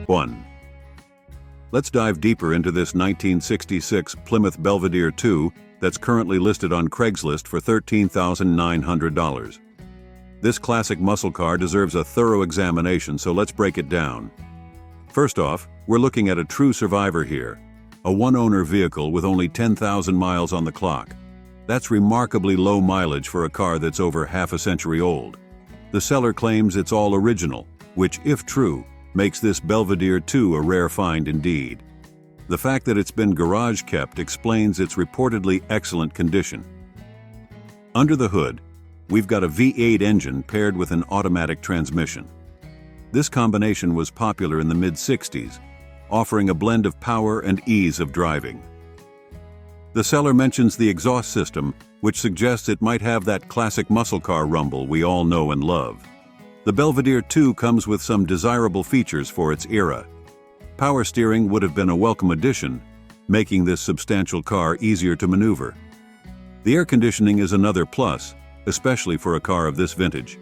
1. Let's dive deeper into this 1966 Plymouth Belvedere 2 that's currently listed on Craigslist for $13,900. This classic muscle car deserves a thorough examination, so let's break it down. First off, we're looking at a true survivor here, a one-owner vehicle with only 10,000 miles on the clock. That's remarkably low mileage for a car that's over half a century old. The seller claims it's all original, which, if true, makes this Belvedere 2 a rare find indeed. The fact that it's been garage kept explains its reportedly excellent condition. Under the hood, we've got a V8 engine paired with an automatic transmission. This combination was popular in the mid-60s, offering a blend of power and ease of driving. The seller mentions the exhaust system, which suggests it might have that classic muscle car rumble we all know and love. The Belvedere 2 comes with some desirable features for its era. Power steering would have been a welcome addition, making this substantial car easier to maneuver. The air conditioning is another plus, especially for a car of this vintage.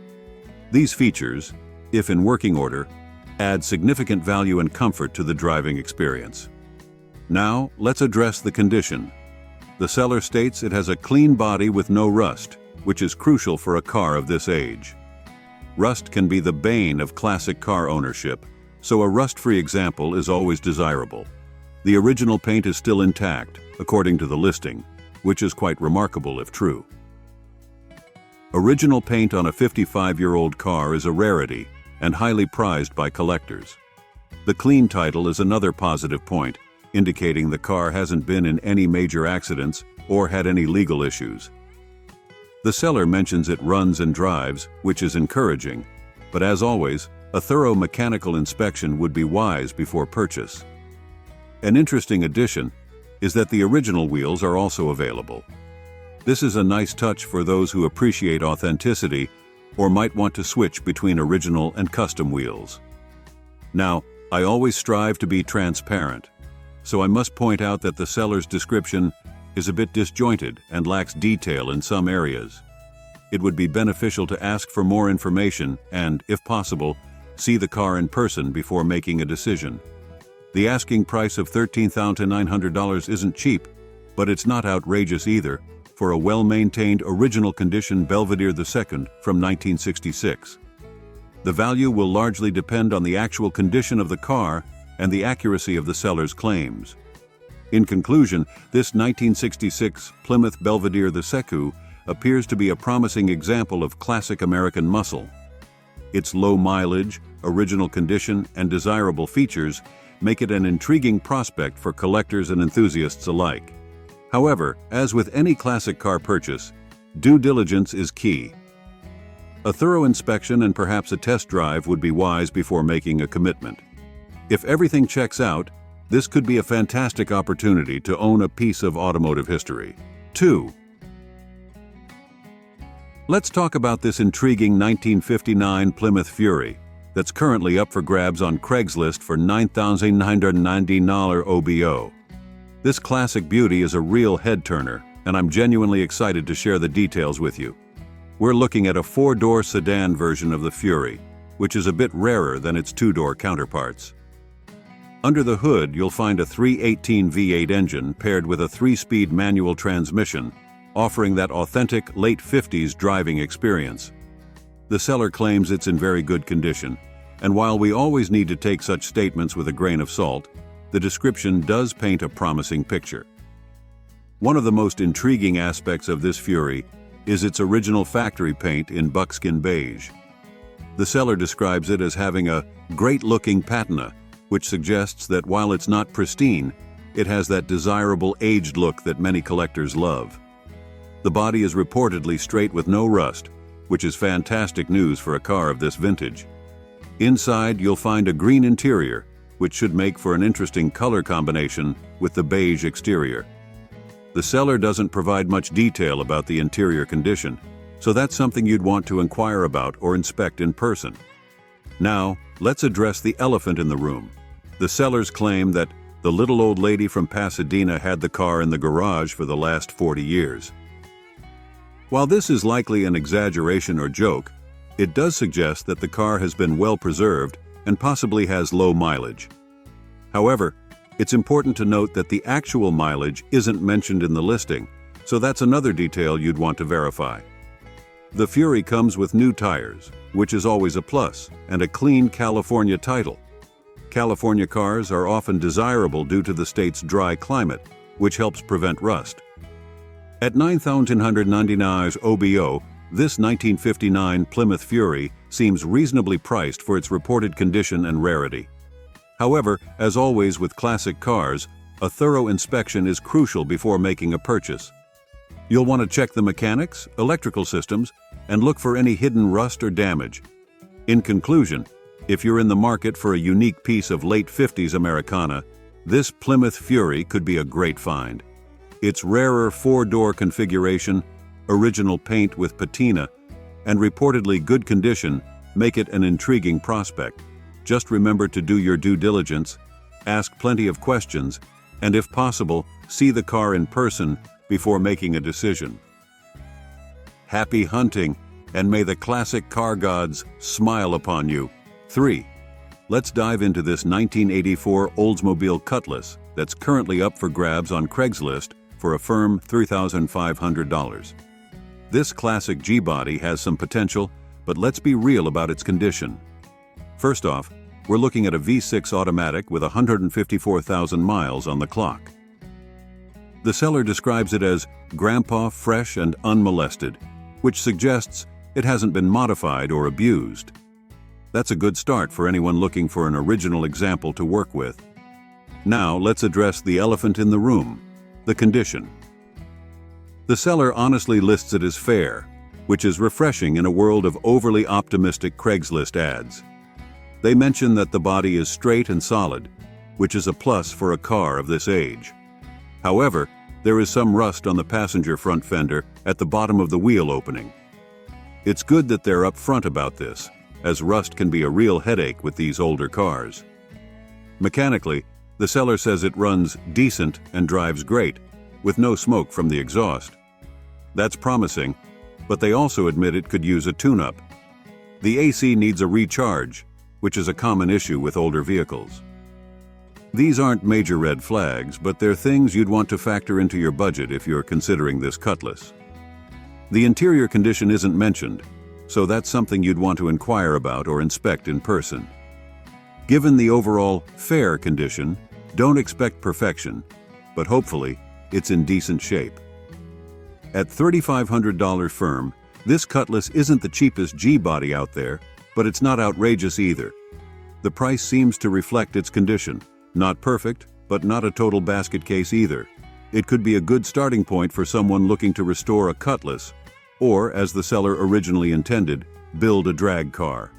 These features, if in working order, add significant value and comfort to the driving experience. Now, let's address the condition. The seller states it has a clean body with no rust, which is crucial for a car of this age. Rust can be the bane of classic car ownership, so a rust-free example is always desirable. The original paint is still intact, according to the listing, which is quite remarkable if true. Original paint on a 55-year-old car is a rarity and highly prized by collectors. The clean title is another positive point, indicating the car hasn't been in any major accidents or had any legal issues. The seller mentions it runs and drives, which is encouraging, but as always, a thorough mechanical inspection would be wise before purchase. An interesting addition is that the original wheels are also available. This is a nice touch for those who appreciate authenticity or might want to switch between original and custom wheels. Now, I always strive to be transparent, so I must point out that the seller's description is a bit disjointed and lacks detail in some areas. It would be beneficial to ask for more information and, if possible, see the car in person before making a decision. The asking price of $13,900 isn't cheap, but it's not outrageous either for a well-maintained original condition Belvedere II from 1966. The value will largely depend on the actual condition of the car and the accuracy of the seller's claims. In conclusion, this 1966 Plymouth Belvedere II appears to be a promising example of classic American muscle. Its low mileage, original condition, and desirable features make it an intriguing prospect for collectors and enthusiasts alike. However, as with any classic car purchase, due diligence is key. A thorough inspection and perhaps a test drive would be wise before making a commitment. If everything checks out, this could be a fantastic opportunity to own a piece of automotive history. 2. Let's talk about this intriguing 1959 Plymouth Fury that's currently up for grabs on Craigslist for $9,990 OBO. This classic beauty is a real head-turner, and I'm genuinely excited to share the details with you. We're looking at a 4-door sedan version of the Fury, which is a bit rarer than its 2-door counterparts. Under the hood, you'll find a 318 V8 engine paired with a 3-speed manual transmission, offering that authentic late 50s driving experience. The seller claims it's in very good condition, and while we always need to take such statements with a grain of salt, the description does paint a promising picture. One of the most intriguing aspects of this Fury is its original factory paint in buckskin beige. The seller describes it as having a great-looking patina, which suggests that while it's not pristine, it has that desirable aged look that many collectors love. The body is reportedly straight with no rust, which is fantastic news for a car of this vintage. Inside, you'll find a green interior, which should make for an interesting color combination with the beige exterior. The seller doesn't provide much detail about the interior condition, so that's something you'd want to inquire about or inspect in person. Now, let's address the elephant in the room. The sellers claim that the little old lady from Pasadena had the car in the garage for the last 40 years. While this is likely an exaggeration or joke, it does suggest that the car has been well preserved and possibly has low mileage. However, it's important to note that the actual mileage isn't mentioned in the listing, so that's another detail you'd want to verify. The Fury comes with new tires, which is always a plus, and a clean California title. California cars are often desirable due to the state's dry climate, which helps prevent rust. At $9,999 OBO, this 1959 Plymouth Fury seems reasonably priced for its reported condition and rarity. However, as always with classic cars, a thorough inspection is crucial before making a purchase. You'll want to check the mechanics, electrical systems, and look for any hidden rust or damage. In conclusion, if you're in the market for a unique piece of late 50s Americana, this Plymouth Fury could be a great find. Its rarer four-door configuration, original paint with patina, and reportedly good condition make it an intriguing prospect. Just remember to do your due diligence, ask plenty of questions, and if possible, see the car in person before making a decision. Happy hunting, and may the classic car gods smile upon you. 3. Let's dive into this 1984 Oldsmobile Cutlass that's currently up for grabs on Craigslist for a firm $3,500. This classic G-body has some potential, but let's be real about its condition. First off, we're looking at a V6 automatic with 154,000 miles on the clock. The seller describes it as grandpa fresh and unmolested, which suggests it hasn't been modified or abused. That's a good start for anyone looking for an original example to work with. Now let's address the elephant in the room, the condition. The seller honestly lists it as fair, which is refreshing in a world of overly optimistic Craigslist ads. They mention that the body is straight and solid, which is a plus for a car of this age. However, there is some rust on the passenger front fender at the bottom of the wheel opening. It's good that they're upfront about this, as rust can be a real headache with these older cars. Mechanically, the seller says it runs decent and drives great, with no smoke from the exhaust. That's promising, but they also admit it could use a tune-up. The AC needs a recharge, which is a common issue with older vehicles. These aren't major red flags, but they're things you'd want to factor into your budget if you're considering this Cutlass. The interior condition isn't mentioned, so that's something you'd want to inquire about or inspect in person. Given the overall fair condition, don't expect perfection, but hopefully it's in decent shape. At $3,500 firm, this Cutlass isn't the cheapest G-body out there, but it's not outrageous either. The price seems to reflect its condition. Not perfect, but not a total basket case either. It could be a good starting point for someone looking to restore a Cutlass, or, as the seller originally intended, build a drag car.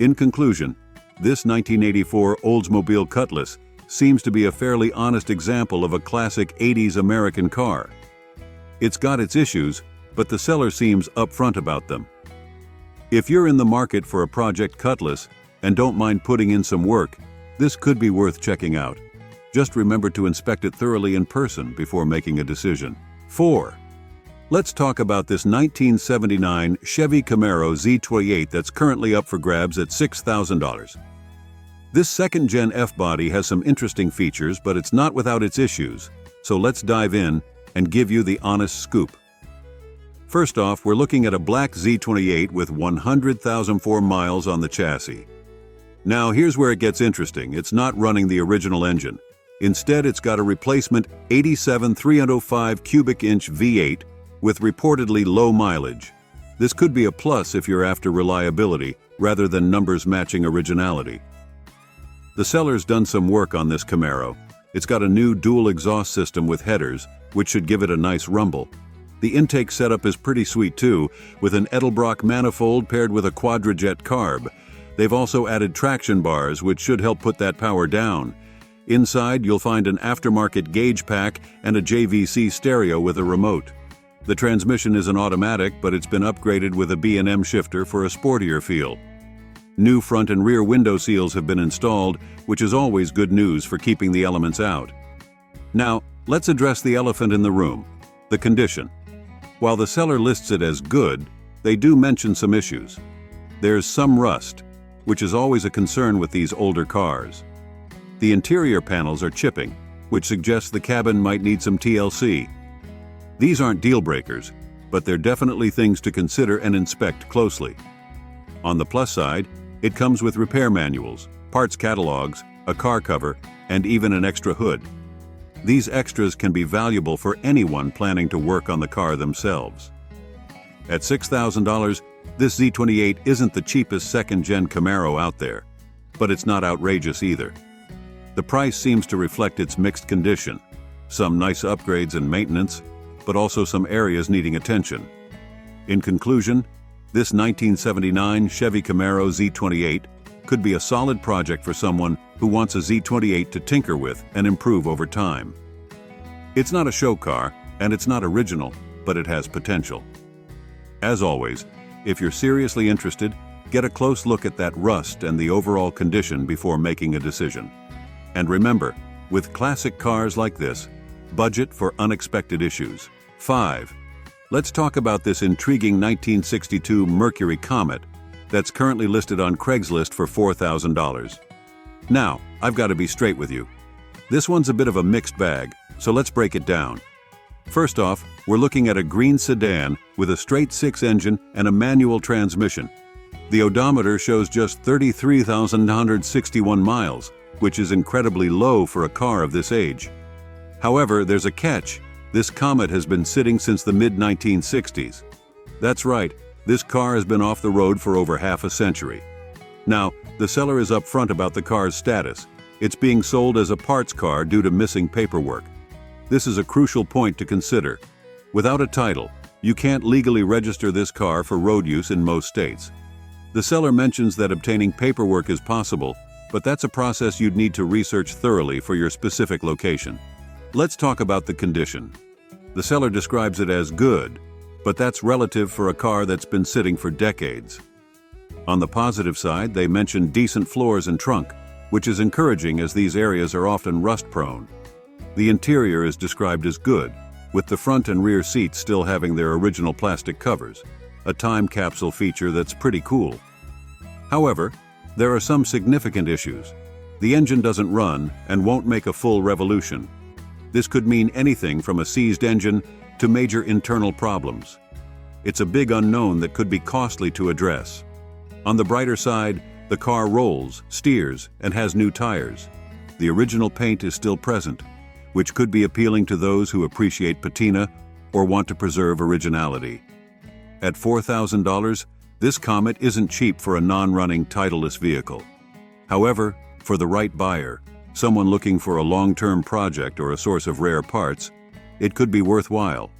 In conclusion, this 1984 Oldsmobile Cutlass seems to be a fairly honest example of a classic 80s American car. It's got its issues, but the seller seems upfront about them. If you're in the market for a project Cutlass and don't mind putting in some work, this could be worth checking out. Just remember to inspect it thoroughly in person before making a decision. 4. Let's talk about this 1979 Chevy Camaro Z28 that's currently up for grabs at $6,000. This second-gen F-body has some interesting features, but it's not without its issues, so let's dive in and give you the honest scoop. First off, we're looking at a black Z28 with 100,004 miles on the chassis. Now here's where it gets interesting. It's not running the original engine. Instead, it's got a replacement 87 305 cubic inch V8 with reportedly low mileage. This could be a plus if you're after reliability rather than numbers matching originality. The seller's done some work on this Camaro. It's got a new dual exhaust system with headers, which should give it a nice rumble. The intake setup is pretty sweet too, with an Edelbrock manifold paired with a quadrajet carb. They've also added traction bars, which should help put that power down. Inside, you'll find an aftermarket gauge pack and a JVC stereo with a remote. The transmission is an automatic, but it's been upgraded with a B&M shifter for a sportier feel. New front and rear window seals have been installed, which is always good news for keeping the elements out. Now, let's address the elephant in the room, the condition. While the seller lists it as good, they do mention some issues. There's some rust, which is always a concern with these older cars. The interior panels are chipping, which suggests the cabin might need some TLC. These aren't deal breakers, but they're definitely things to consider and inspect closely. On the plus side, it comes with repair manuals, parts catalogs, a car cover, and even an extra hood. These extras can be valuable for anyone planning to work on the car themselves. At $6,000, this Z28 isn't the cheapest second-gen Camaro out there, but it's not outrageous either. The price seems to reflect its mixed condition, some nice upgrades and maintenance, but also some areas needing attention. In conclusion, this 1979 Chevy Camaro Z28 could be a solid project for someone who wants a Z28 to tinker with and improve over time. It's not a show car, and it's not original, but it has potential. As always, if you're seriously interested, get a close look at that rust and the overall condition before making a decision. And remember, with classic cars like this, budget for unexpected issues. 5. Let's talk about this intriguing 1962 Mercury Comet that's currently listed on Craigslist for $4,000. Now, I've got to be straight with you. This one's a bit of a mixed bag, so let's break it down. First off, we're looking at a green sedan with a straight-six engine and a manual transmission. The odometer shows just 33,961 miles, which is incredibly low for a car of this age. However, there's a catch. This Comet has been sitting since the mid-1960s. That's right, this car has been off the road for over half a century. Now, the seller is upfront about the car's status. It's being sold as a parts car due to missing paperwork. This is a crucial point to consider. Without a title, you can't legally register this car for road use in most states. The seller mentions that obtaining paperwork is possible, but that's a process you'd need to research thoroughly for your specific location. Let's talk about the condition. The seller describes it as good, but that's relative for a car that's been sitting for decades. On the positive side, they mention decent floors and trunk, which is encouraging as these areas are often rust-prone. The interior is described as good, with the front and rear seats still having their original plastic covers, a time capsule feature that's pretty cool. However, there are some significant issues. The engine doesn't run and won't make a full revolution. This could mean anything from a seized engine to major internal problems. It's a big unknown that could be costly to address. On the brighter side, the car rolls, steers, and has new tires. The original paint is still present, which could be appealing to those who appreciate patina or want to preserve originality. At $4,000, this Comet isn't cheap for a non-running, titleless vehicle. However, for the right buyer, someone looking for a long-term project or a source of rare parts, it could be worthwhile.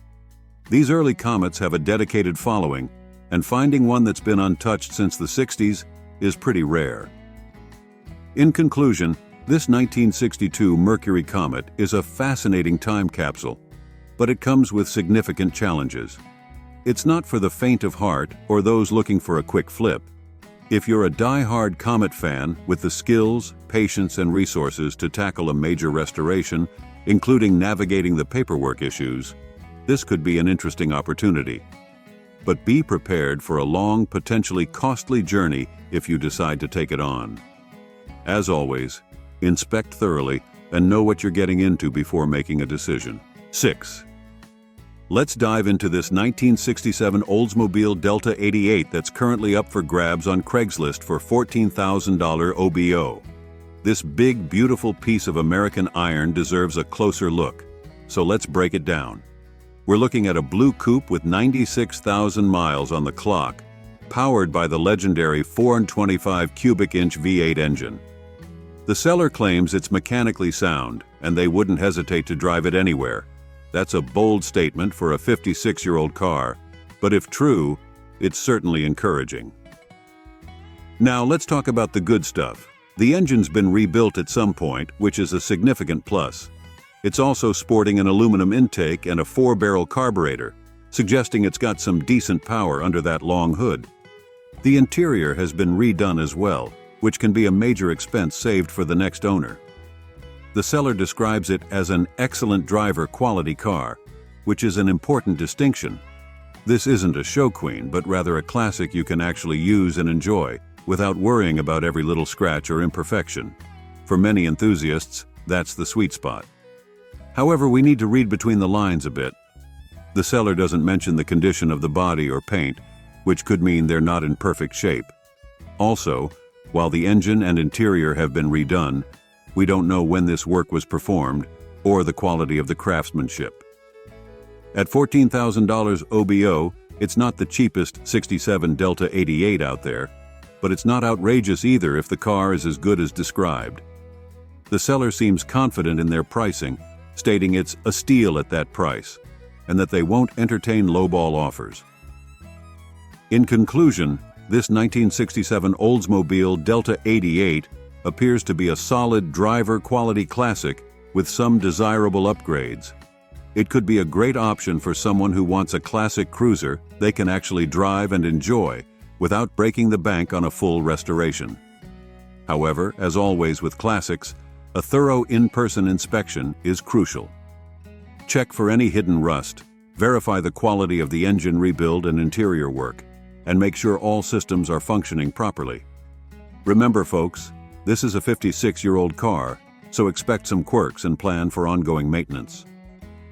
These early Comets have a dedicated following, and finding one that's been untouched since the 60s is pretty rare. In conclusion, this 1962 Mercury Comet is a fascinating time capsule, but it comes with significant challenges. It's not for the faint of heart or those looking for a quick flip. If you're a die-hard Comet fan with the skills, patience, and resources to tackle a major restoration, including navigating the paperwork issues, this could be an interesting opportunity. But be prepared for a long, potentially costly journey if you decide to take it on. As always, inspect thoroughly and know what you're getting into before making a decision. 6. Let's dive into this 1967 Oldsmobile Delta 88 that's currently up for grabs on Craigslist for $14,000 OBO. This big, beautiful piece of American iron deserves a closer look, so let's break it down. We're looking at a blue coupe with 96,000 miles on the clock, powered by the legendary 425 cubic inch V8 engine. The seller claims it's mechanically sound, and they wouldn't hesitate to drive it anywhere. That's a bold statement for a 56-year-old car, but if true, it's certainly encouraging. Now let's talk about the good stuff. The engine's been rebuilt at some point, which is a significant plus. It's also sporting an aluminum intake and a 4-barrel carburetor, suggesting it's got some decent power under that long hood. The interior has been redone as well, which can be a major expense saved for the next owner. The seller describes it as an excellent driver quality car, which is an important distinction. This isn't a show queen, but rather a classic you can actually use and enjoy, without worrying about every little scratch or imperfection. For many enthusiasts, that's the sweet spot. However, we need to read between the lines a bit. The seller doesn't mention the condition of the body or paint, which could mean they're not in perfect shape. Also, while the engine and interior have been redone, we don't know when this work was performed or the quality of the craftsmanship. At $14,000 OBO, it's not the cheapest 67 Delta 88 out there, but it's not outrageous either if the car is as good as described. The seller seems confident in their pricing, stating it's a steal at that price, and that they won't entertain lowball offers. In conclusion, this 1967 Oldsmobile Delta 88 appears to be a solid driver-quality classic with some desirable upgrades. It could be a great option for someone who wants a classic cruiser they can actually drive and enjoy without breaking the bank on a full restoration. However, as always with classics, a thorough in-person inspection is crucial. Check for any hidden rust, verify the quality of the engine rebuild and interior work, and make sure all systems are functioning properly. Remember, folks, this is a 56-year-old car, so expect some quirks and plan for ongoing maintenance.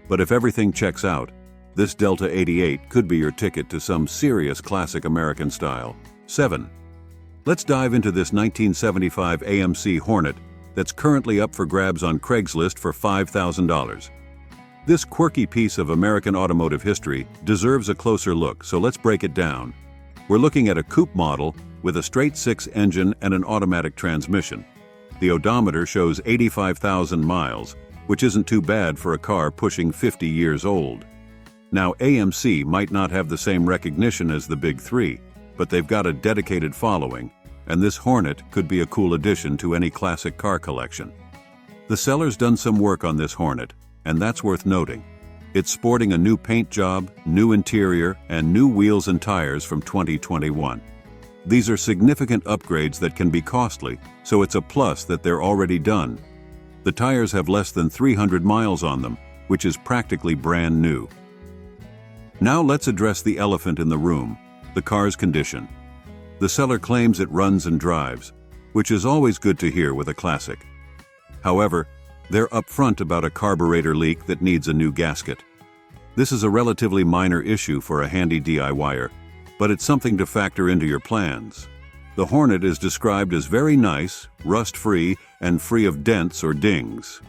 But if everything checks out, this Delta 88 could be your ticket to some serious classic American style. 7. Let's dive into this 1975 AMC Hornet that's currently up for grabs on Craigslist for $5,000. This quirky piece of American automotive history deserves a closer look, so let's break it down. We're looking at a coupe model with a straight-six engine and an automatic transmission. The odometer shows 85,000 miles, which isn't too bad for a car pushing 50 years old. Now, AMC might not have the same recognition as the Big Three, but they've got a dedicated following, and this Hornet could be a cool addition to any classic car collection. The seller's done some work on this Hornet, and that's worth noting. It's sporting a new paint job, new interior, and new wheels and tires from 2021. These are significant upgrades that can be costly, so it's a plus that they're already done. The tires have less than 300 miles on them, which is practically brand new. Now let's address the elephant in the room, the car's condition. The seller claims it runs and drives, which is always good to hear with a classic. However, they're upfront about a carburetor leak that needs a new gasket. This is a relatively minor issue for a handy DIYer, but it's something to factor into your plans. The Hornet is described as very nice, rust-free, and free of dents or dings.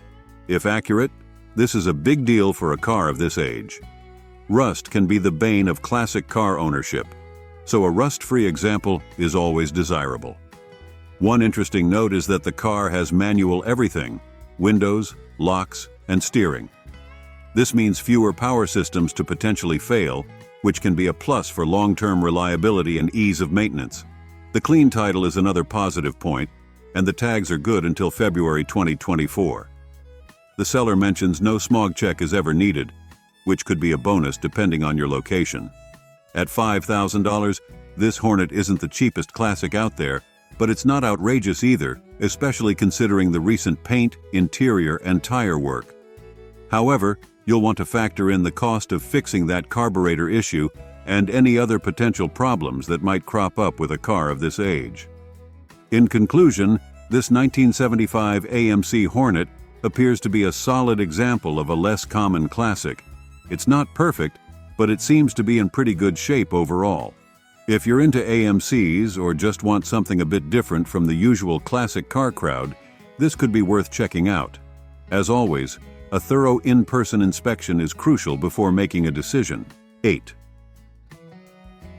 If accurate, this is a big deal for a car of this age. Rust can be the bane of classic car ownership, so a rust-free example is always desirable. One interesting note is that the car has manual everything: windows, locks, and steering. This means fewer power systems to potentially fail, which can be a plus for long-term reliability and ease of maintenance. The clean title is another positive point, and the tags are good until February 2024. The seller mentions no smog check is ever needed, which could be a bonus depending on your location. At $5,000, this Hornet isn't the cheapest classic out there, but it's not outrageous either, especially considering the recent paint, interior, and tire work. However, you'll want to factor in the cost of fixing that carburetor issue and any other potential problems that might crop up with a car of this age. In conclusion, this 1975 AMC Hornet appears to be a solid example of a less common classic. It's not perfect, but it seems to be in pretty good shape overall. If you're into AMCs or just want something a bit different from the usual classic car crowd, this could be worth checking out. As always, a thorough in-person inspection is crucial before making a decision. 8.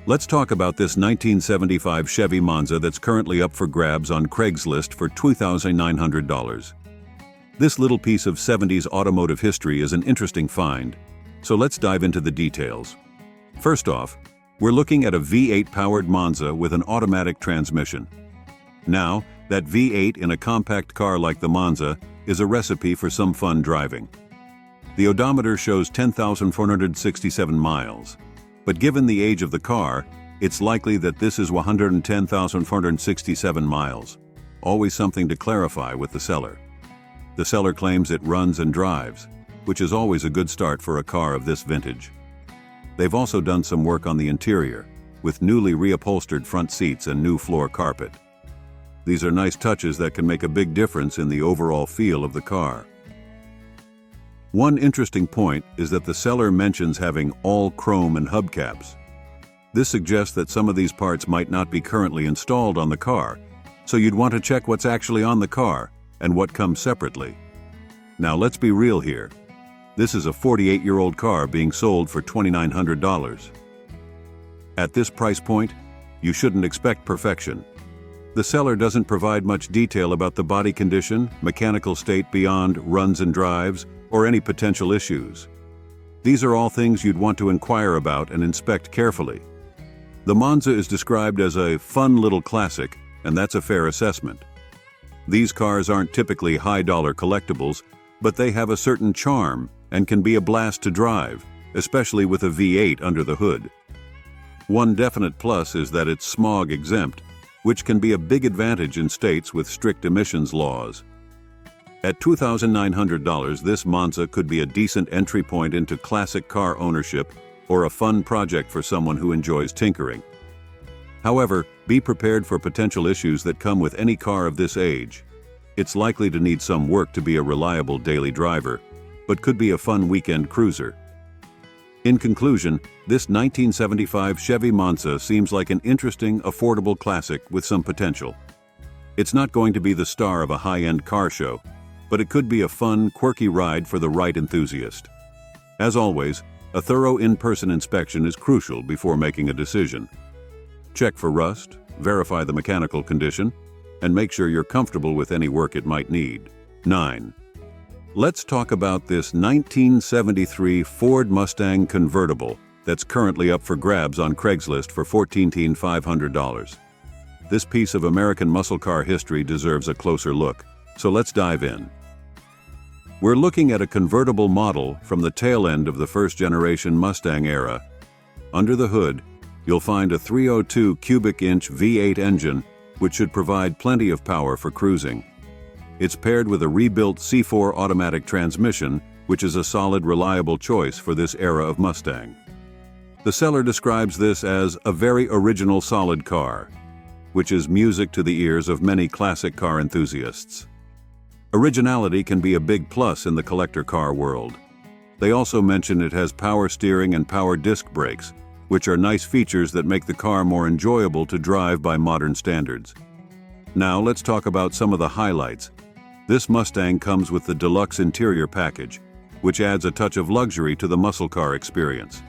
Let's talk about this 1975 Chevy Monza that's currently up for grabs on Craigslist for $2,900. This little piece of 70s automotive history is an interesting find, so let's dive into the details. First off, we're looking at a V8-powered Monza with an automatic transmission. Now, that V8 in a compact car like the Monza is a recipe for some fun driving. The odometer shows 10,467 miles, but given the age of the car, it's likely that this is 110,467 miles. Always something to clarify with the seller. The seller claims it runs and drives, which is always a good start for a car of this vintage. They've also done some work on the interior, with newly reupholstered front seats and new floor carpet. These are nice touches that can make a big difference in the overall feel of the car. One interesting point is that the seller mentions having all chrome and hubcaps. This suggests that some of these parts might not be currently installed on the car, so you'd want to check what's actually on the car and what comes separately. Now let's be real here. This is a 48-year-old car being sold for $2,900. At this price point, you shouldn't expect perfection. The seller doesn't provide much detail about the body condition, mechanical state beyond runs and drives, or any potential issues. These are all things you'd want to inquire about and inspect carefully. The Monza is described as a fun little classic, and that's a fair assessment. These cars aren't typically high-dollar collectibles, but they have a certain charm and can be a blast to drive, especially with a V8 under the hood. One definite plus is that it's smog exempt, which can be a big advantage in states with strict emissions laws. At $2,900, this Monza could be a decent entry point into classic car ownership or a fun project for someone who enjoys tinkering. However, be prepared for potential issues that come with any car of this age. It's likely to need some work to be a reliable daily driver, but could be a fun weekend cruiser. In conclusion, this 1975 Chevy Monza seems like an interesting, affordable classic with some potential. It's not going to be the star of a high-end car show, but it could be a fun, quirky ride for the right enthusiast. As always, a thorough in-person inspection is crucial before making a decision. Check for rust, verify the mechanical condition, and make sure you're comfortable with any work it might need. 9. Let's talk about this 1973 Ford Mustang convertible that's currently up for grabs on Craigslist for $14,500. This piece of American muscle car history deserves a closer look, so let's dive in. We're looking at a convertible model from the tail end of the first-generation Mustang era. Under the hood, you'll find a 302 cubic inch V8 engine, which should provide plenty of power for cruising. It's paired with a rebuilt C4 automatic transmission, which is a solid, reliable choice for this era of Mustang. The seller describes this as a very original solid car, which is music to the ears of many classic car enthusiasts. Originality can be a big plus in the collector car world. They also mention it has power steering and power disc brakes, which are nice features that make the car more enjoyable to drive by modern standards. Now let's talk about some of the highlights. This Mustang comes with the deluxe interior package, which adds a touch of luxury to the muscle car experience.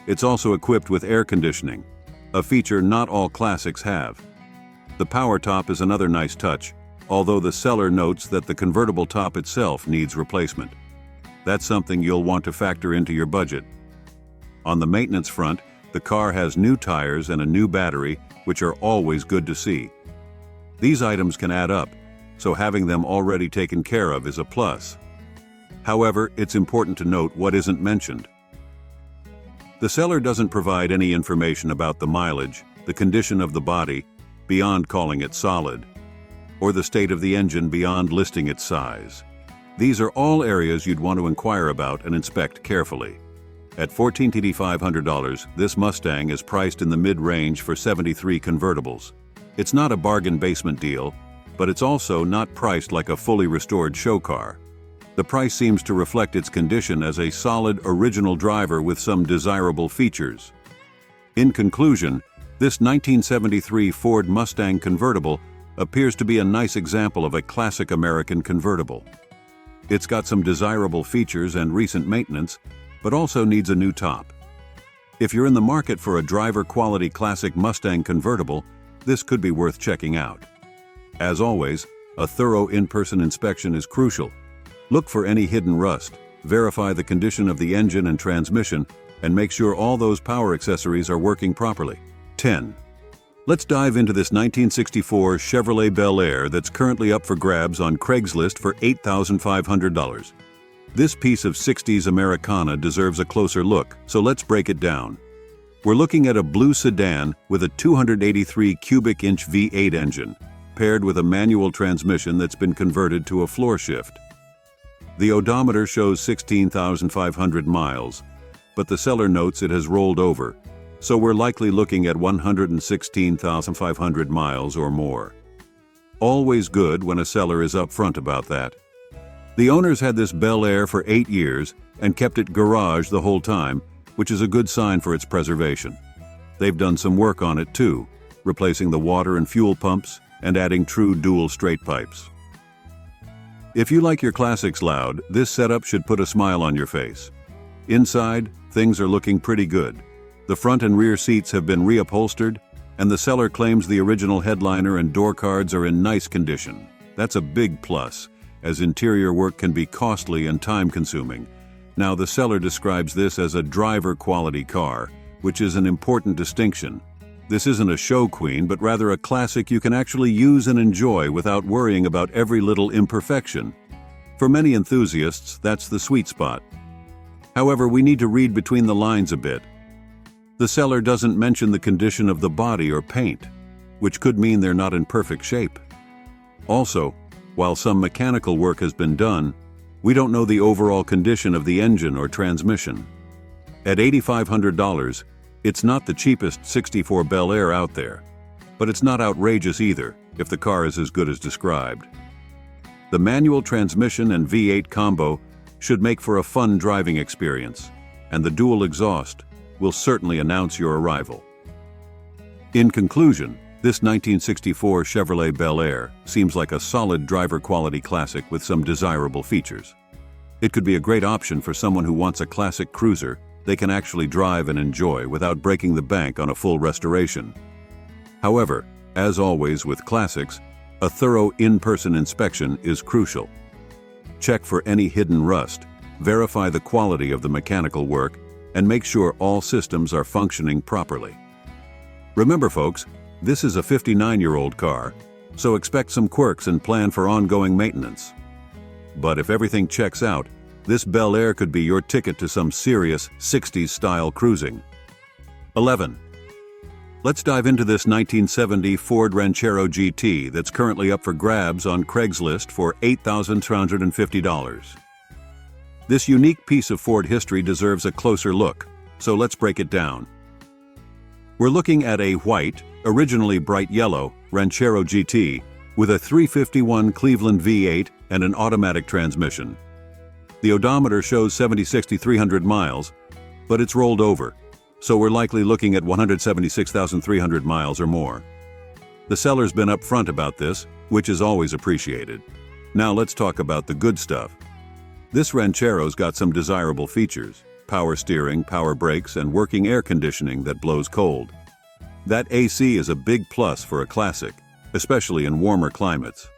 It's also equipped with air conditioning, a feature not all classics have. The power top is another nice touch, although the seller notes that the convertible top itself needs replacement. That's something you'll want to factor into your budget. On the maintenance front, the car has new tires and a new battery, which are always good to see. These items can add up, so having them already taken care of is a plus. However, it's important to note what isn't mentioned. The seller doesn't provide any information about the mileage, the condition of the body, beyond calling it solid, or the state of the engine beyond listing its size. These are all areas you'd want to inquire about and inspect carefully. At $14,500, this Mustang is priced in the mid-range for 73 convertibles. It's not a bargain basement deal, but it's also not priced like a fully restored show car. The price seems to reflect its condition as a solid, original driver with some desirable features. In conclusion, this 1973 Ford Mustang convertible appears to be a nice example of a classic American convertible. It's got some desirable features and recent maintenance, but also needs a new top. If you're in the market for a driver-quality classic Mustang convertible, this could be worth checking out. As always, a thorough in-person inspection is crucial. Look for any hidden rust, verify the condition of the engine and transmission, and make sure all those power accessories are working properly. 10. Let's dive into this 1964 Chevrolet Bel Air that's currently up for grabs on Craigslist for $8,500. This piece of 60s Americana deserves a closer look, so let's break it down. We're looking at a blue sedan with a 283 cubic inch V8 engine, paired with a manual transmission that's been converted to a floor shift. The odometer shows 16,500 miles, but the seller notes it has rolled over, so we're likely looking at 116,500 miles or more. Always good when a seller is upfront about that. The owners had this Bel Air for 8 years and kept it garaged the whole time, which is a good sign for its preservation. They've done some work on it too, replacing the water and fuel pumps and adding true dual straight pipes. If you like your classics loud, this setup should put a smile on your face. Inside, things are looking pretty good. The front and rear seats have been reupholstered, and the seller claims the original headliner and door cards are in nice condition. That's a big plus, as interior work can be costly and time-consuming. Now, the seller describes this as a driver-quality car, which is an important distinction. This isn't a show queen, but rather a classic you can actually use and enjoy without worrying about every little imperfection. For many enthusiasts, that's the sweet spot. However, we need to read between the lines a bit. The seller doesn't mention the condition of the body or paint, which could mean they're not in perfect shape. Also, while some mechanical work has been done, we don't know the overall condition of the engine or transmission. At $8,500, it's not the cheapest '64 Bel Air out there, but it's not outrageous either if the car is as good as described. The manual transmission and V8 combo should make for a fun driving experience, and the dual exhaust will certainly announce your arrival. In conclusion, this 1964 Chevrolet Bel Air seems like a solid driver-quality classic with some desirable features. It could be a great option for someone who wants a classic cruiser they can actually drive and enjoy without breaking the bank on a full restoration. However, as always with classics, a thorough in-person inspection is crucial. Check for any hidden rust, verify the quality of the mechanical work, and make sure all systems are functioning properly. Remember folks, this is a 59-year-old car, so expect some quirks and plan for ongoing maintenance. But if everything checks out, this Bel Air could be your ticket to some serious 60s-style cruising. 11. Let's dive into this 1970 Ford Ranchero GT that's currently up for grabs on Craigslist for $8,250. This unique piece of Ford history deserves a closer look, so let's break it down. We're looking at a white, originally bright yellow, Ranchero GT with a 351 Cleveland V8 and an automatic transmission. The odometer shows 76,300 miles, but it's rolled over, so we're likely looking at 176,300 miles or more. The seller's been upfront about this, which is always appreciated. Now let's talk about the good stuff. This Ranchero's got some desirable features: power steering, power brakes, and working air conditioning that blows cold. That AC is a big plus for a classic, especially in warmer climates.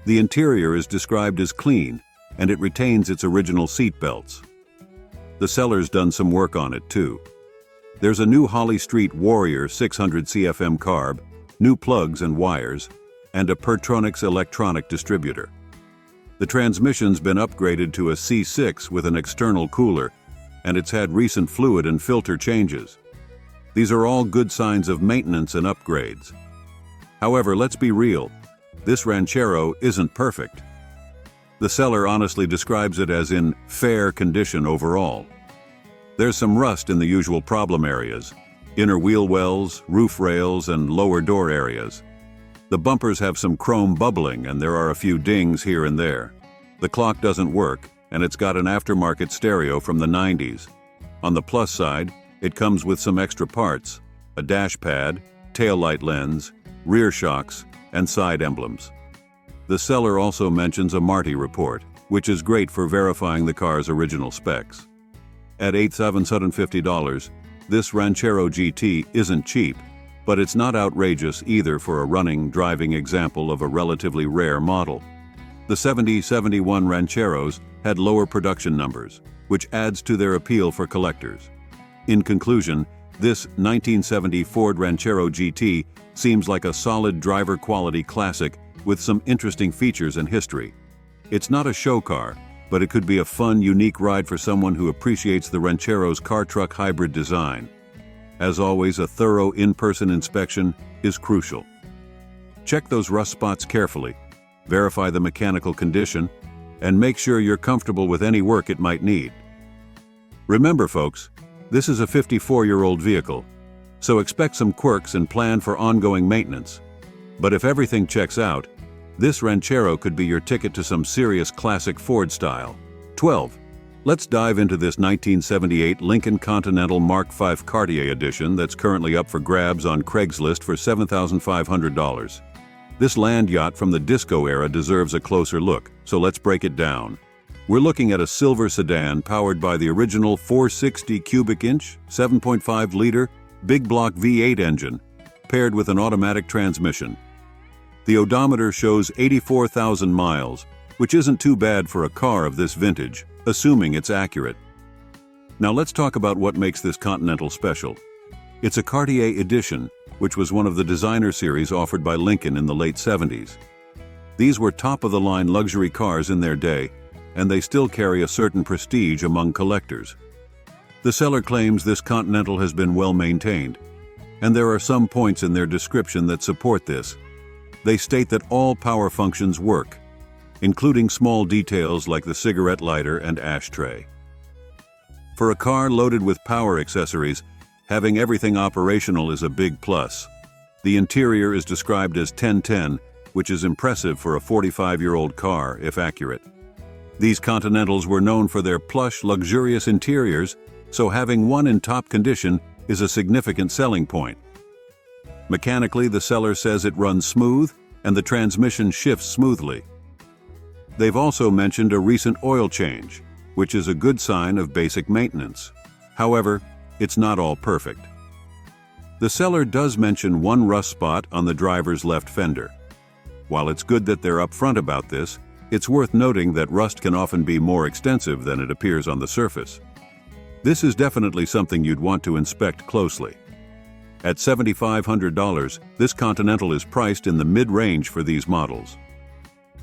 The interior is described as clean, and it retains its original seat belts. The seller's done some work on it too. There's a new Holly Street Warrior 600 CFM carb, new plugs and wires, and a Pertronix electronic distributor. The transmission's been upgraded to a C6 with an external cooler, and it's had recent fluid and filter changes. These are all good signs of maintenance and upgrades. However, let's be real, this Ranchero isn't perfect. The seller honestly describes it as in fair condition overall. There's some rust in the usual problem areas: inner wheel wells, roof rails, and lower door areas. The bumpers have some chrome bubbling, and there are a few dings here and there. The clock doesn't work, and it's got an aftermarket stereo from the 90s. On the plus side, it comes with some extra parts: a dash pad, taillight lens, rear shocks, and side emblems. The seller also mentions a Marti report, which is great for verifying the car's original specs. At $8,750, this Ranchero GT isn't cheap, but it's not outrageous either for a running, driving example of a relatively rare model. The 70-71 Rancheros had lower production numbers, which adds to their appeal for collectors. In conclusion, this 1970 Ford Ranchero GT seems like a solid driver-quality classic with some interesting features and history. It's not a show car, but it could be a fun, unique ride for someone who appreciates the Ranchero's car-truck hybrid design. As always, a thorough in-person inspection is crucial. Check those rust spots carefully, verify the mechanical condition, and make sure you're comfortable with any work it might need. Remember, folks, this is a 54-year-old vehicle, so expect some quirks and plan for ongoing maintenance. But if everything checks out, this Ranchero could be your ticket to some serious classic Ford style. 12. Let's dive into this 1978 Lincoln Continental Mark V Cartier edition that's currently up for grabs on Craigslist for $7,500. This land yacht from the disco era deserves a closer look, so let's break it down. We're looking at a silver sedan powered by the original 460 cubic inch, 7.5-liter, big block V8 engine, paired with an automatic transmission. The odometer shows 84,000 miles, which isn't too bad for a car of this vintage, assuming it's accurate. Now let's talk about what makes this Continental special. It's a Cartier edition, which was one of the designer series offered by Lincoln in the late 70s. These were top-of-the-line luxury cars in their day, and they still carry a certain prestige among collectors. The seller claims this Continental has been well maintained, and there are some points in their description that support this. They state that all power functions work, including small details like the cigarette lighter and ashtray. For a car loaded with power accessories, having everything operational is a big plus. The interior is described as 1010, which is impressive for a 45-year-old car, if accurate. These Continentals were known for their plush, luxurious interiors, so having one in top condition is a significant selling point. Mechanically, the seller says it runs smooth and the transmission shifts smoothly. They've also mentioned a recent oil change, which is a good sign of basic maintenance. However, it's not all perfect. The seller does mention one rust spot on the driver's left fender. While it's good that they're upfront about this, it's worth noting that rust can often be more extensive than it appears on the surface. This is definitely something you'd want to inspect closely. At $7,500, this Continental is priced in the mid-range for these models.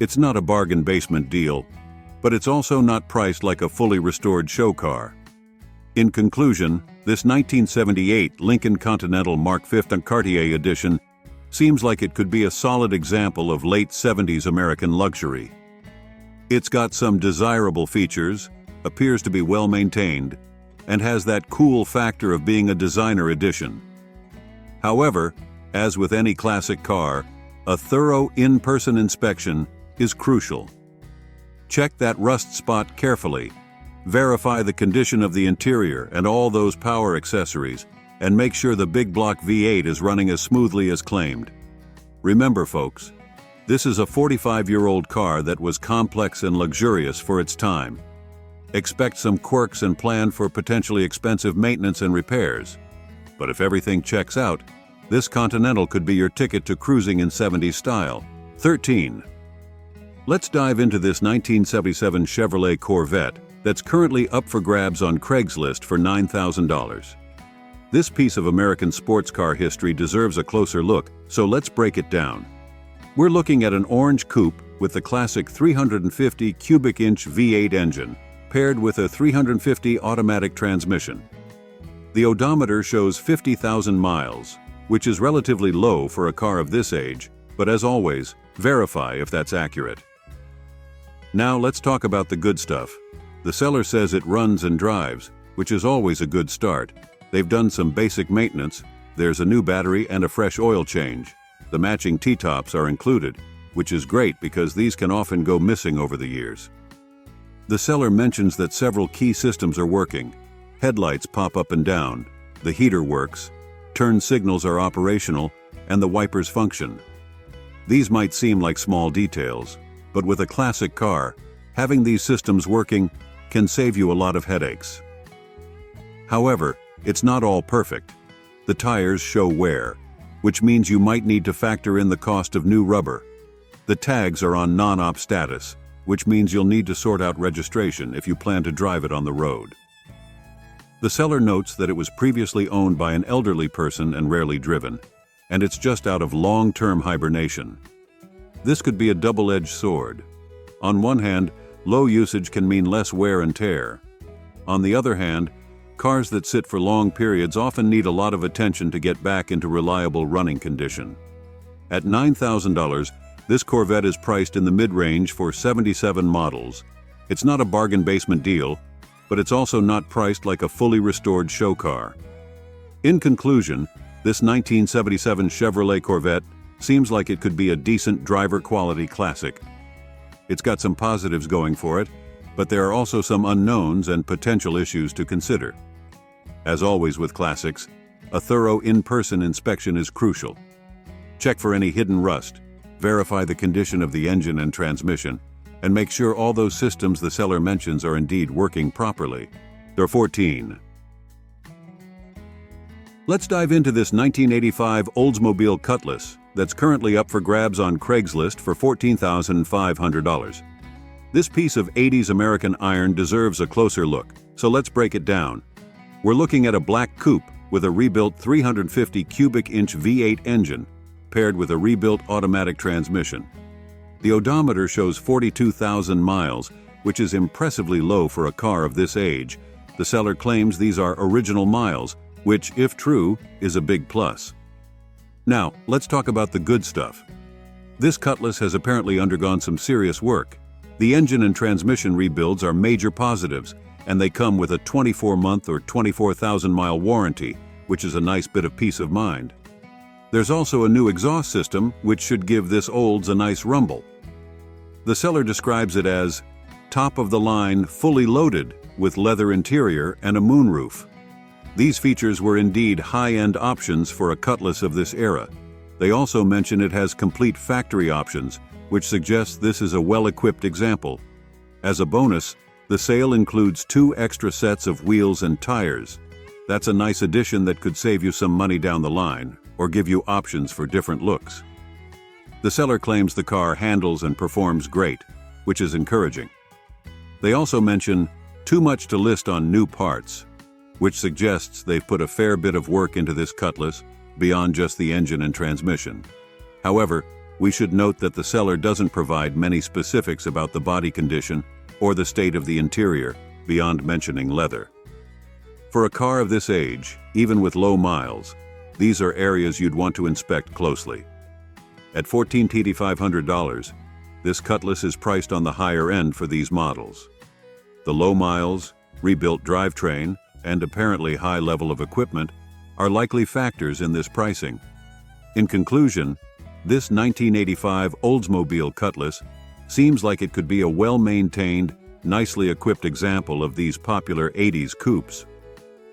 It's not a bargain basement deal, but it's also not priced like a fully restored show car. In conclusion, this 1978 Lincoln Continental Mark V Cartier edition seems like it could be a solid example of late 70s American luxury. It's got some desirable features, appears to be well maintained, and has that cool factor of being a designer edition. However, as with any classic car, a thorough in-person inspection is crucial. Check that rust spot carefully, verify the condition of the interior and all those power accessories, and make sure the big block V8 is running as smoothly as claimed. Remember, folks, this is a 45-year-old car that was complex and luxurious for its time. Expect some quirks and plan for potentially expensive maintenance and repairs. But if everything checks out, this Continental could be your ticket to cruising in 70s style. 13. Let's dive into this 1977 Chevrolet Corvette that's currently up for grabs on Craigslist for $9,000. This piece of American sports car history deserves a closer look, so let's break it down. We're looking at an orange coupe with the classic 350 cubic inch V8 engine, paired with a 350 automatic transmission. The odometer shows 50,000 miles, which is relatively low for a car of this age, but as always, verify if that's accurate. Now let's talk about the good stuff. The seller says it runs and drives, which is always a good start. They've done some basic maintenance. There's a new battery and a fresh oil change. The matching T-tops are included, which is great because these can often go missing over the years. The seller mentions that several key systems are working. Headlights pop up and down, the heater works, turn signals are operational, and the wipers function. These might seem like small details, but with a classic car, having these systems working can save you a lot of headaches. However, it's not all perfect. The tires show wear, which means you might need to factor in the cost of new rubber. The tags are on non-op status, which means you'll need to sort out registration if you plan to drive it on the road. The seller notes that it was previously owned by an elderly person and rarely driven, and it's just out of long-term hibernation. This could be a double-edged sword. On one hand, low usage can mean less wear and tear. On the other hand, cars that sit for long periods often need a lot of attention to get back into reliable running condition. At $9,000, this Corvette is priced in the mid-range for 77 models. It's not a bargain basement deal, but it's also not priced like a fully restored show car. In conclusion, This 1977 Chevrolet Corvette seems like it could be a decent driver-quality classic. It's got some positives going for it, but there are also some unknowns and potential issues to consider. As always with classics, a thorough in-person inspection is crucial. Check for any hidden rust, verify the condition of the engine and transmission, and make sure all those systems the seller mentions are indeed working properly. Number 14. Let's dive into this 1985 Oldsmobile Cutlass that's currently up for grabs on Craigslist for $14,500. This piece of 80s American iron deserves a closer look, so let's break it down. We're looking at a black coupe with a rebuilt 350 cubic inch V8 engine, paired with a rebuilt automatic transmission. The odometer shows 42,000 miles, which is impressively low for a car of this age. The seller claims these are original miles, which, if true, is a big plus. Now, let's talk about the good stuff. This Cutlass has apparently undergone some serious work. The engine and transmission rebuilds are major positives, and they come with a 24-month or 24,000-mile warranty, which is a nice bit of peace of mind. There's also a new exhaust system, which should give this Olds a nice rumble. The seller describes it as top of the line, fully loaded, with leather interior and a moonroof. These features were indeed high-end options for a Cutlass of this era. They also mention it has complete factory options, which suggests this is a well-equipped example. As a bonus, the sale includes 2 extra sets of wheels and tires. That's a nice addition that could save you some money down the line, or give you options for different looks. The seller claims the car handles and performs great, which is encouraging. They also mention too much to list on new parts, which suggests they've put a fair bit of work into this Cutlass beyond just the engine and transmission. However, we should note that the seller doesn't provide many specifics about the body condition or the state of the interior beyond mentioning leather. For a car of this age, even with low miles, these are areas you'd want to inspect closely. At $14,500, this Cutlass is priced on the higher end for these models. The low miles, rebuilt drivetrain, and apparently high level of equipment are likely factors in this pricing. In conclusion, this 1985 Oldsmobile Cutlass seems like it could be a well-maintained, nicely equipped example of these popular 80s coupes.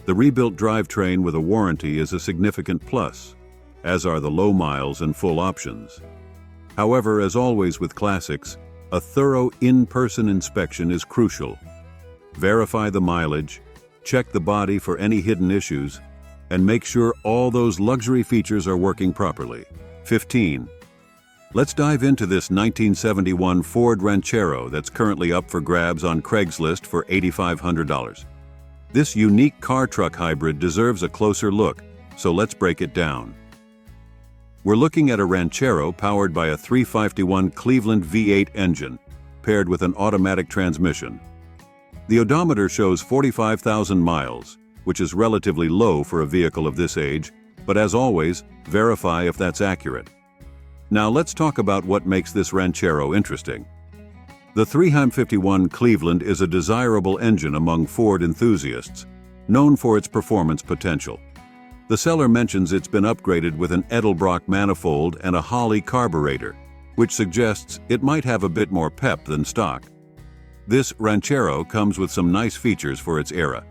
The rebuilt drivetrain with a warranty is a significant plus, as are the low miles and full options. However, as always with classics, a thorough in-person inspection is crucial. Verify the mileage, check the body for any hidden issues, and make sure all those luxury features are working properly. 15. Let's dive into this 1971 Ford Ranchero that's currently up for grabs on Craigslist for $8,500. This unique car-truck hybrid deserves a closer look, so let's break it down. We're looking at a Ranchero powered by a 351 Cleveland V8 engine, paired with an automatic transmission. The odometer shows 45,000 miles, which is relatively low for a vehicle of this age, but as always, verify if that's accurate. Now let's talk about what makes this Ranchero interesting. The 351 Cleveland is a desirable engine among Ford enthusiasts, known for its performance potential. The seller mentions it's been upgraded with an Edelbrock manifold and a Holley carburetor, which suggests it might have a bit more pep than stock. This Ranchero comes with some nice features for its era.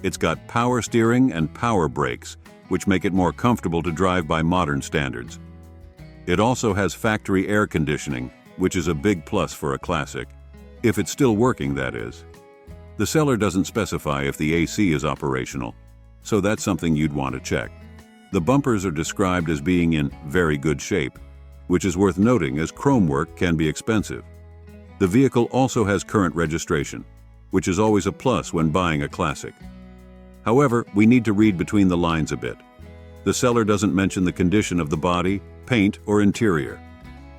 It's got power steering and power brakes, which make it more comfortable to drive by modern standards. It also has factory air conditioning, which is a big plus for a classic. If it's still working, that is. The seller doesn't specify if the AC is operational, so that's something you'd want to check. The bumpers are described as being in very good shape, which is worth noting as chrome work can be expensive. The vehicle also has current registration, which is always a plus when buying a classic. However, we need to read between the lines a bit. The seller doesn't mention the condition of the body, paint, or interior.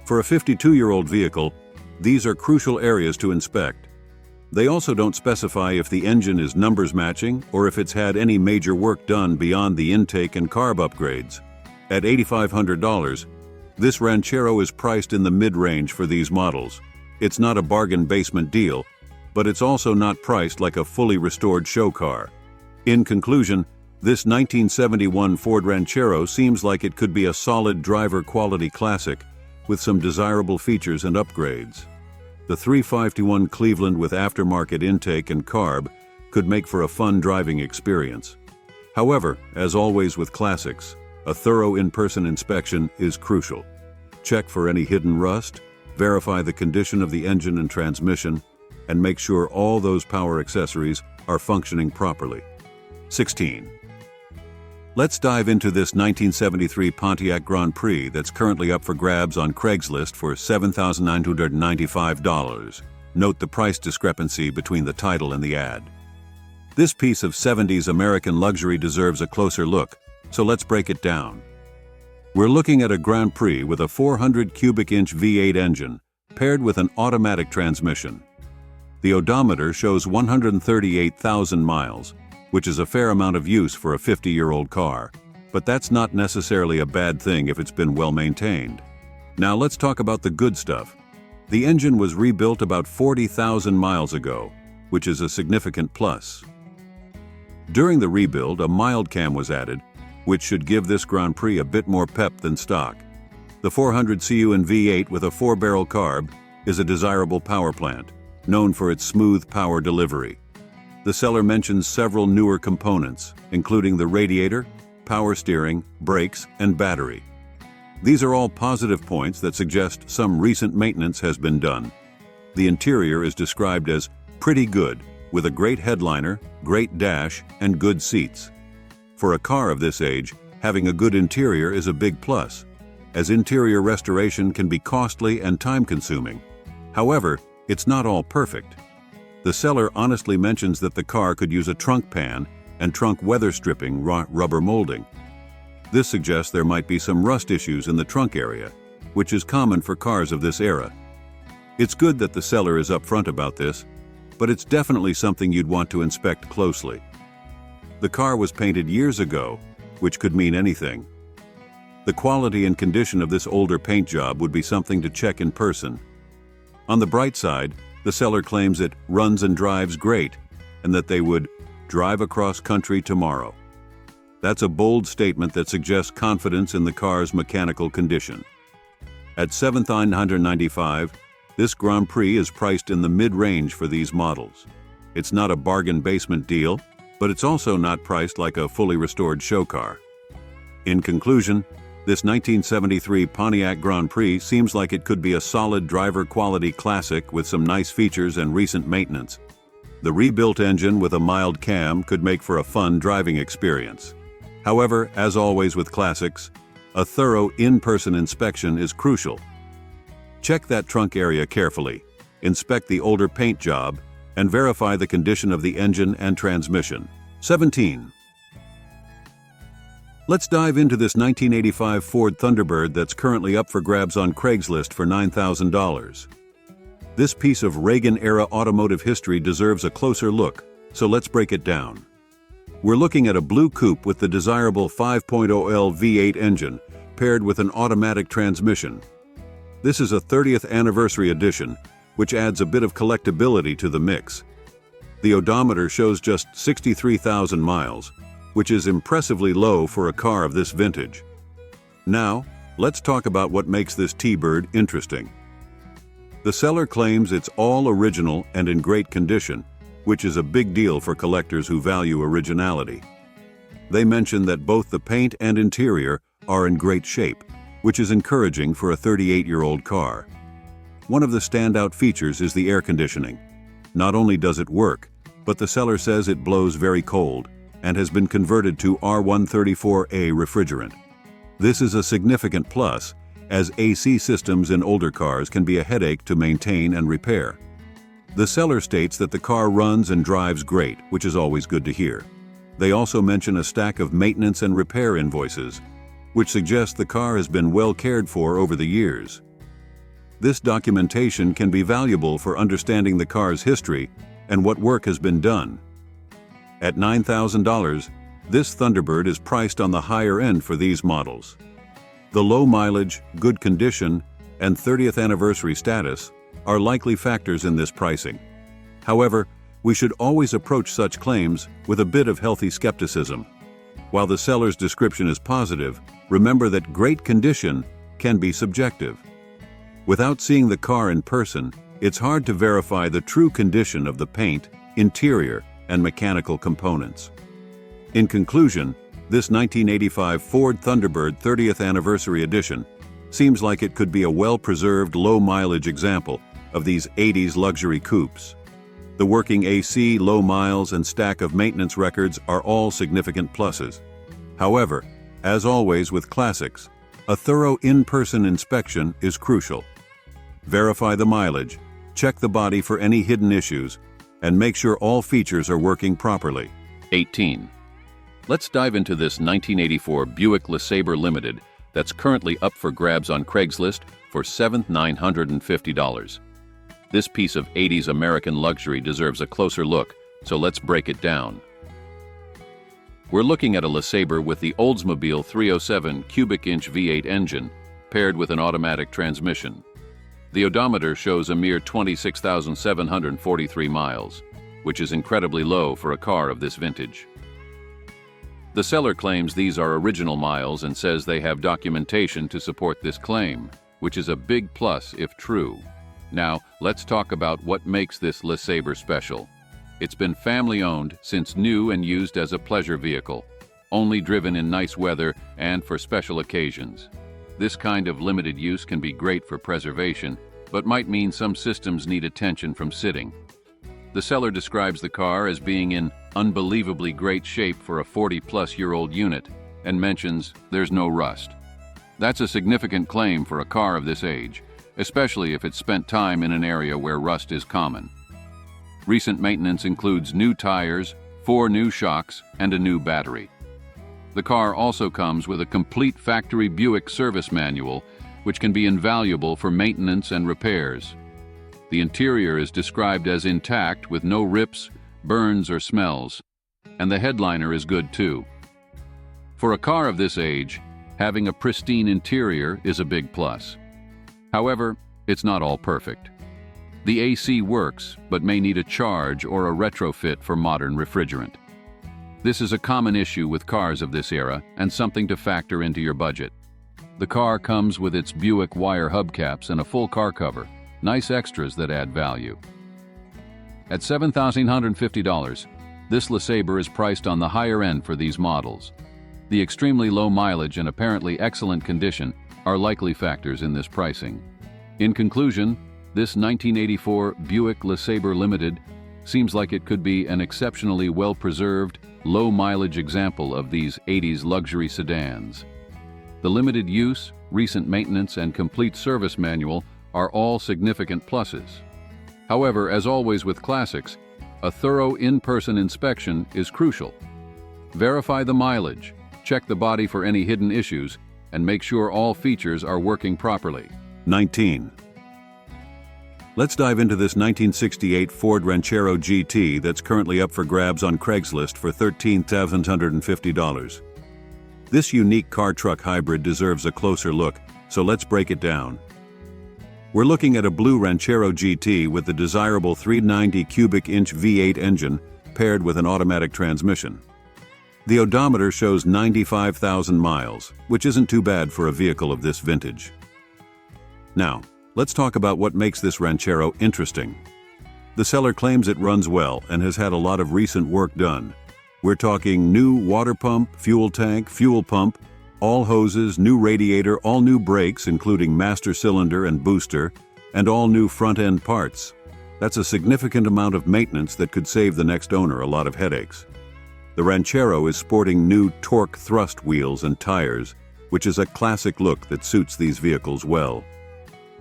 For a 52-year-old vehicle, these are crucial areas to inspect. They also don't specify if the engine is numbers matching or if it's had any major work done beyond the intake and carb upgrades. At $8,500, this Ranchero is priced in the mid-range for these models. It's not a bargain basement deal, but it's also not priced like a fully restored show car. In conclusion, This 1971 Ford Ranchero seems like it could be a solid driver-quality classic with some desirable features and upgrades. The 351 Cleveland with aftermarket intake and carb could make for a fun driving experience. However, as always with classics, a thorough in-person inspection is crucial. Check for any hidden rust, verify the condition of the engine and transmission, and make sure all those power accessories are functioning properly. 16. Let's dive into this 1973 Pontiac Grand Prix that's currently up for grabs on Craigslist for $7,995. Note the price discrepancy between the title and the ad. This piece of 70s American luxury deserves a closer look, so let's break it down. We're looking at a Grand Prix with a 400 cubic inch V8 engine, paired with an automatic transmission. The odometer shows 138,000 miles, which is a fair amount of use for a 50-year-old car, but that's not necessarily a bad thing if it's been well maintained. Now let's talk about the good stuff. The engine was rebuilt about 40,000 miles ago, which is a significant plus. During the rebuild, a mild cam was added, which should give this Grand Prix a bit more pep than stock. The 400 CUN V8 with a 4-barrel carb is a desirable power plant, known for its smooth power delivery. The seller mentions several newer components, including the radiator, power steering, brakes, and battery. These are all positive points that suggest some recent maintenance has been done. The interior is described as pretty good, with a great headliner, great dash, and good seats. For a car of this age, having a good interior is a big plus, as interior restoration can be costly and time-consuming. However, it's not all perfect. The seller honestly mentions that the car could use a trunk pan and trunk weather stripping rubber molding. This suggests there might be some rust issues in the trunk area, which is common for cars of this era. It's good that the seller is upfront about this, but it's definitely something you'd want to inspect closely. The car was painted years ago, which could mean anything. The quality and condition of this older paint job would be something to check in person. On the bright side, the seller claims it runs and drives great, and that they would drive across country tomorrow. That's a bold statement that suggests confidence in the car's mechanical condition. At $7,995, this Grand Prix is priced in the mid-range for these models. It's not a bargain basement deal, but it's also not priced like a fully restored show car. In conclusion, this 1973 Pontiac Grand Prix seems like it could be a solid driver-quality classic with some nice features and recent maintenance. The rebuilt engine with a mild cam could make for a fun driving experience. However, as always with classics, a thorough in-person inspection is crucial. Check that trunk area carefully, inspect the older paint job, and verify the condition of the engine and transmission. 17. Let's dive into this 1985 Ford Thunderbird that's currently up for grabs on Craigslist for $9,000. This piece of Reagan-era automotive history deserves a closer look, so let's break it down. We're looking at a blue coupe with the desirable 5.0L V8 engine, paired with an automatic transmission. This is a 30th anniversary edition, which adds a bit of collectability to the mix. The odometer shows just 63,000 miles, which is impressively low for a car of this vintage. Now, let's talk about what makes this T-Bird interesting. The seller claims it's all original and in great condition, which is a big deal for collectors who value originality. They mention that both the paint and interior are in great shape, which is encouraging for a 38-year-old car. One of the standout features is the air conditioning. Not only does it work, but the seller says it blows very cold and has been converted to R134A refrigerant. This is a significant plus, as AC systems in older cars can be a headache to maintain and repair. The seller states that the car runs and drives great, which is always good to hear. They also mention a stack of maintenance and repair invoices, which suggests the car has been well cared for over the years. This documentation can be valuable for understanding the car's history and what work has been done. At $9,000, this Thunderbird is priced on the higher end for these models. The low mileage, good condition, and 30th anniversary status are likely factors in this pricing. However, we should always approach such claims with a bit of healthy skepticism. While the seller's description is positive, remember that great condition can be subjective. Without seeing the car in person, it's hard to verify the true condition of the paint, interior, and mechanical components. In conclusion, this 1985 Ford Thunderbird 30th Anniversary Edition seems like it could be a well-preserved, low-mileage example of these 80s luxury coupes. The working AC, low miles, and stack of maintenance records are all significant pluses. However, as always with classics, a thorough in-person inspection is crucial. Verify the mileage, check the body for any hidden issues, and make sure all features are working properly. 18. Let's dive into this 1984 Buick LeSabre Limited that's currently up for grabs on Craigslist for $7,950. This piece of 80s American luxury deserves a closer look, so let's break it down. We're looking at a LeSabre with the Oldsmobile 307 cubic-inch V8 engine, paired with an automatic transmission. The odometer shows a mere 26,743 miles, which is incredibly low for a car of this vintage. The seller claims these are original miles and says they have documentation to support this claim, which is a big plus if true. Now, let's talk about what makes this LeSabre special. It's been family-owned since new and used as a pleasure vehicle, only driven in nice weather and for special occasions. This kind of limited use can be great for preservation, but might mean some systems need attention from sitting. The seller describes the car as being in unbelievably great shape for a 40-plus-year-old unit and mentions there's no rust. That's a significant claim for a car of this age, especially if it's spent time in an area where rust is common. Recent maintenance includes new tires, 4 new shocks, and a new battery. The car also comes with a complete factory Buick service manual, which can be invaluable for maintenance and repairs. The interior is described as intact with no rips, burns, or smells, and the headliner is good too. For a car of this age, having a pristine interior is a big plus. However, it's not all perfect. The AC works, but may need a charge or a retrofit for modern refrigerant. This is a common issue with cars of this era and something to factor into your budget. The car comes with its Buick wire hubcaps and a full car cover, nice extras that add value. At $7,950, this LeSabre is priced on the higher end for these models. The extremely low mileage and apparently excellent condition are likely factors in this pricing. In conclusion, this 1984 Buick LeSabre Limited seems like it could be an exceptionally well-preserved, low-mileage example of these 80s luxury sedans. The limited use, recent maintenance, and complete service manual are all significant pluses. However, as always with classics, a thorough in-person inspection is crucial. Verify the mileage, check the body for any hidden issues, and make sure all features are working properly. 19. Let's dive into this 1968 Ford Ranchero GT that's currently up for grabs on Craigslist for $13,750. This unique car-truck hybrid deserves a closer look, so let's break it down. We're looking at a blue Ranchero GT with the desirable 390 cubic-inch V8 engine paired with an automatic transmission. The odometer shows 95,000 miles, which isn't too bad for a vehicle of this vintage. Now, let's talk about what makes this Ranchero interesting. The seller claims it runs well and has had a lot of recent work done. We're talking new water pump, fuel tank, fuel pump, all hoses, new radiator, all new brakes including master cylinder and booster, and all new front-end parts. That's a significant amount of maintenance that could save the next owner a lot of headaches. The Ranchero is sporting new torque thrust wheels and tires, which is a classic look that suits these vehicles well.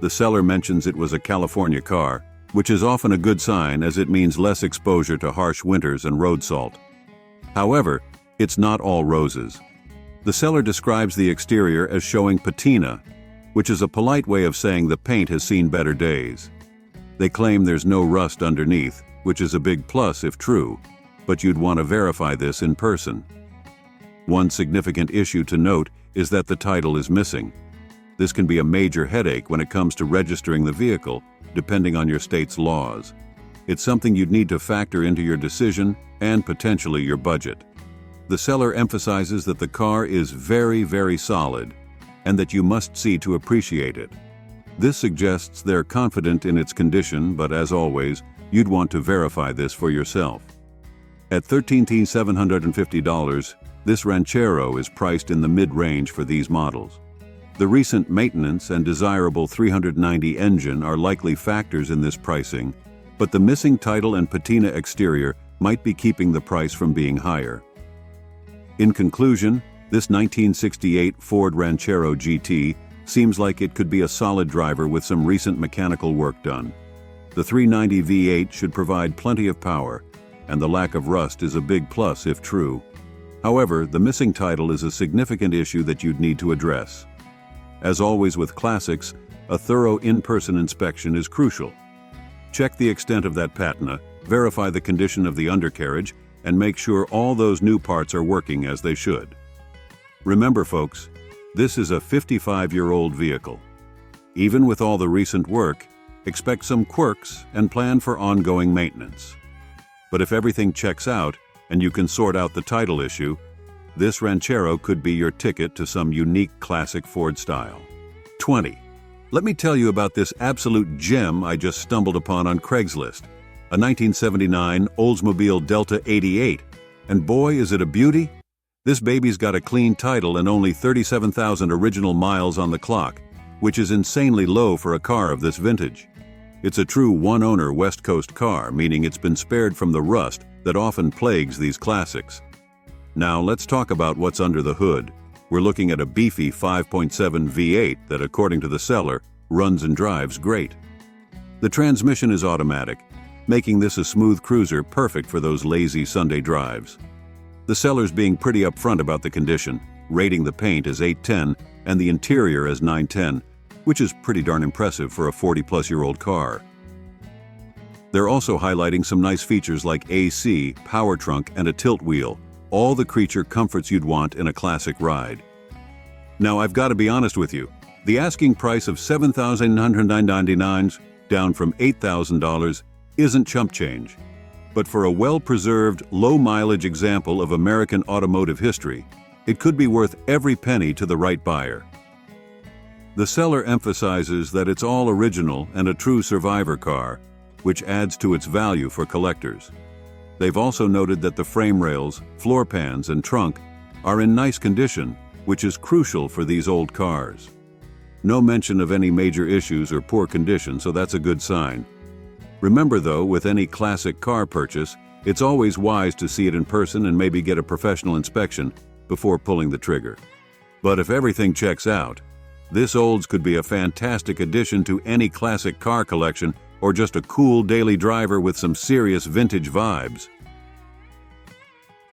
The seller mentions it was a California car, which is often a good sign as it means less exposure to harsh winters and road salt. However, it's not all roses. The seller describes the exterior as showing patina, which is a polite way of saying the paint has seen better days. They claim there's no rust underneath, which is a big plus if true, but you'd want to verify this in person. One significant issue to note is that the title is missing. This can be a major headache when it comes to registering the vehicle, depending on your state's laws. It's something you'd need to factor into your decision and potentially your budget. The seller emphasizes that the car is very, very solid and that you must see to appreciate it. This suggests they're confident in its condition, but as always, you'd want to verify this for yourself. At $13,750, this Ranchero is priced in the mid-range for these models. The recent maintenance and desirable 390 engine are likely factors in this pricing, but the missing title and patina exterior might be keeping the price from being higher. In conclusion, this 1968 Ford Ranchero GT seems like it could be a solid driver with some recent mechanical work done. The 390 V8 should provide plenty of power, and the lack of rust is a big plus if true. However, the missing title is a significant issue that you'd need to address. As always with classics, a thorough in-person inspection is crucial. Check the extent of that patina, verify the condition of the undercarriage, and make sure all those new parts are working as they should. Remember, folks, this is a 55-year-old vehicle. Even with all the recent work, expect some quirks and plan for ongoing maintenance. But if everything checks out and you can sort out the title issue, this Ranchero could be your ticket to some unique classic Ford style. 20. Let me tell you about this absolute gem I just stumbled upon on Craigslist, a 1979 Oldsmobile Delta 88. And boy, is it a beauty! This baby's got a clean title and only 37,000 original miles on the clock, which is insanely low for a car of this vintage. It's a true one-owner West Coast car, meaning it's been spared from the rust that often plagues these classics. Now let's talk about what's under the hood. We're looking at a beefy 5.7 V8 that, according to the seller, runs and drives great. The transmission is automatic, making this a smooth cruiser perfect for those lazy Sunday drives. The seller's being pretty upfront about the condition, rating the paint as 810 and the interior as 910, which is pretty darn impressive for a 40-plus-year-old car. They're also highlighting some nice features like AC, power trunk, and a tilt wheel, all the creature comforts you'd want in a classic ride. Now, I've got to be honest with you. The asking price of $7,999, down from $8,000, isn't chump change. But for a well-preserved, low-mileage example of American automotive history, it could be worth every penny to the right buyer. The seller emphasizes that it's all original and a true survivor car, which adds to its value for collectors. They've also noted that the frame rails, floor pans, and trunk are in nice condition, which is crucial for these old cars. No mention of any major issues or poor condition, so that's a good sign. Remember though, with any classic car purchase, it's always wise to see it in person and maybe get a professional inspection before pulling the trigger. But if everything checks out, this Olds could be a fantastic addition to any classic car collection or just a cool daily driver with some serious vintage vibes.